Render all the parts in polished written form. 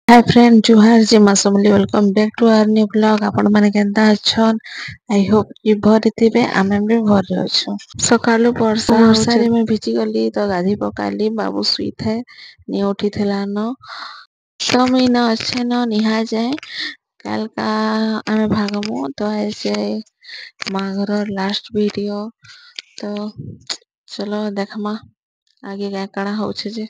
हाय friend जुहार जी मासमली welcome back to our new blog. आपण माने केनता अछन? आई होप कि भरे थिबे। आमे भी भरे अछु। सकाळु वर्षा रे मैं भिजी गली तो गाधी पकाली। बाबू सुई थे नि उठी थला न तो मैं न अच्छे न निहा जाए काल का आमे भागमु तो ऐसे माघर लास्ट वीडियो तो चलो देखमा आगे क्या काना होछे जे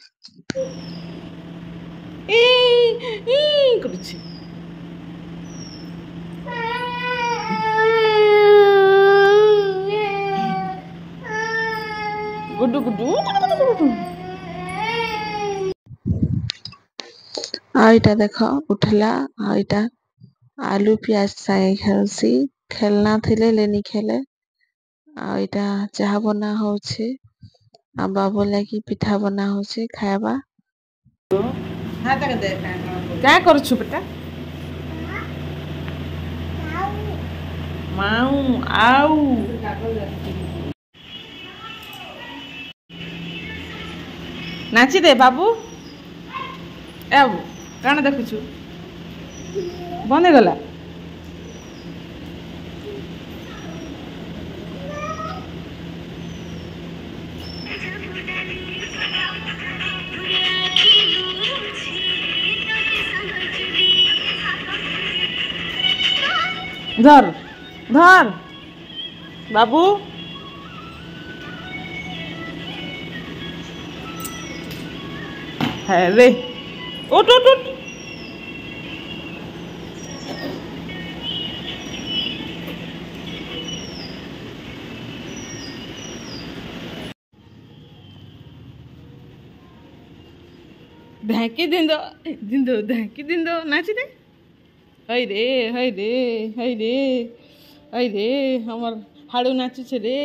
କରୁଛି ଗୁଡୁ ଗୁଡୁ आईटा देखो उठला आईटा आलू प्याज सागे खेलसी खेलना थिले लेनी खेले आईटा चाह बना होछे आ बाबू लागी पिठा बना होछे खायबा। क्या କରୁଛୁ बेटा माऊ आउ नाची दे बाबू ए बाबू काना देखुछु बंद हो गला धर धर बाबू है रे उठ उठ उठ ढांकी दिंदो दिंदो ढांकी दिंदो नाची दे हई रे हई रे हई रे हई रे हमर हाड़ू नाचुछे रे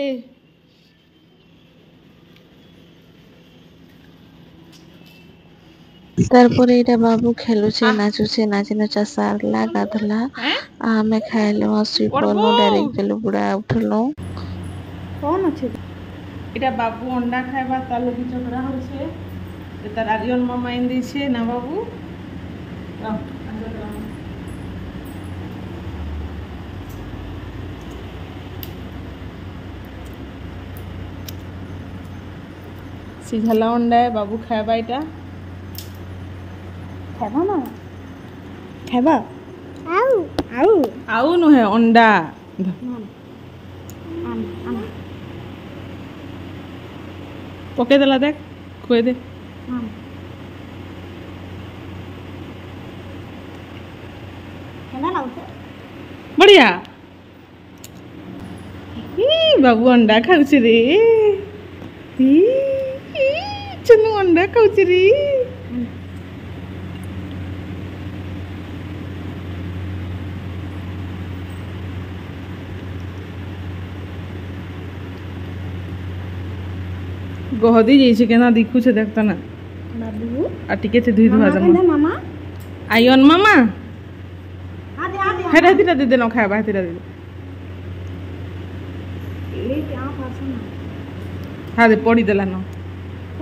तारपरे एटा बाबू खेलुछे नाचुछे नाची नाचा सारला गाधला आमे खाइले मसी पनो डायरेक्ट गेलु बुड़ा उठलो कौन अच्छे इटा बाबू अंडा खाइबा ताले भी चकरा होछे तार आर्यन मामा इन दिछे ना बाबू सिझाला अंडा है बाबू खाइबा इटा खाइबा ना खाइबा आउ आउ आउ नुहे अंडा पके देला देख खुए दे बढ़िया बाबू अंडा खाऊछ रे चनु अंडा खाऊछ रे गहदी जैसे केना दिखु छे देखता ना बाबू आ टिके छे धुई धुआ जमा मामा आयन मामा आदे आदे हेरा दिरा दे न खाबा हेरा दे ले क्या पासना हादे पड़ी देला न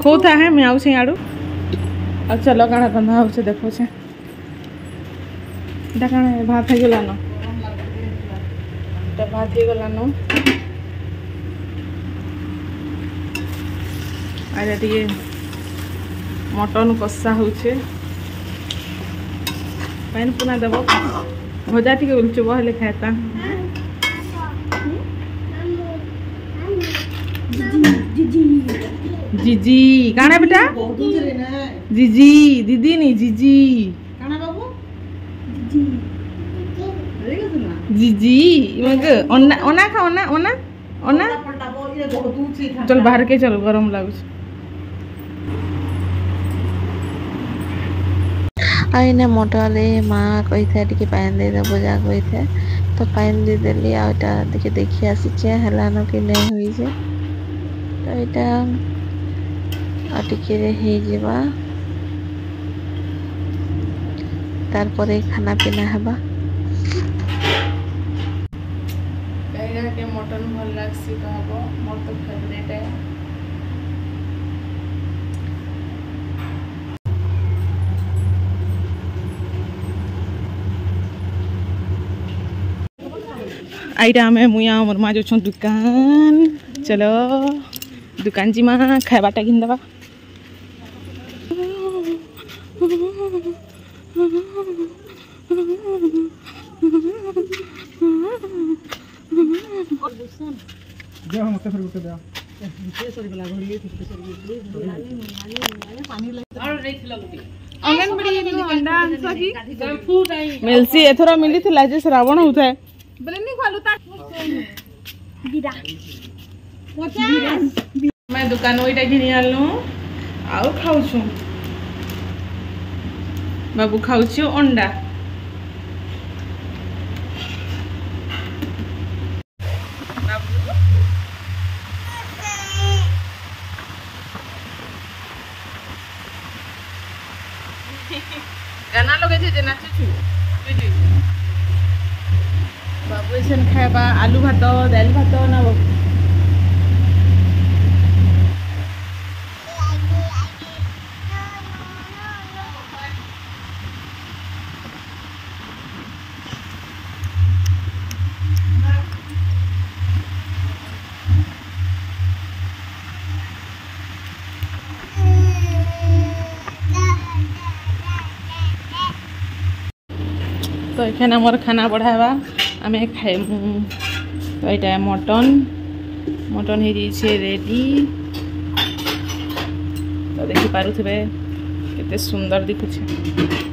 खोता है मैं आउ छे आडू अच्छा लगाना बंधा हो छे देखो छे डाकाना भात है गेला न भात है गेला न आरे टिके मटन कषा होछे पैन पुना देव भजा टिके उलचुब हेले खाएता जीजी काना बेटा जीजी दीदी नहीं जीजी काना बाबू जीजी मगे ओना ओना खा ओना ओना ओना चल बाहर के चल गरम लागुछ आईने मोटले माँ कही थे टिके पानी दे दे बुझा कही थे तो पानी दे देली आटा देखे देखी आसीचे हलानो कि नहीं हुई जे तो एटा टिके रे हे जेबा तारपरे खाना पीना हेबा कहिरा के मटन भल लागसी कहबो मोर तो फेवरेट है आईटा आमे मुया मोर माँ जो दुकान चलो दुकान जी माँ खावाटा घिन दबा मिलसी एथरा मिली थिला जे श्रावण होता है मैं दुकान वहीटा घिनी आलु आउ खाऊ बाबू खाऊ अंडा गाना लगे जे नाचुछु बाबू एसन खाइबा आलू भात दाल भात ना बाबू तो एखाने मोर खाना बढ़ावा आम खाइमु तो यहाँ मटन मटन हो रेडी तो देखी पारुथिबे केते सुंदर दिखुछे।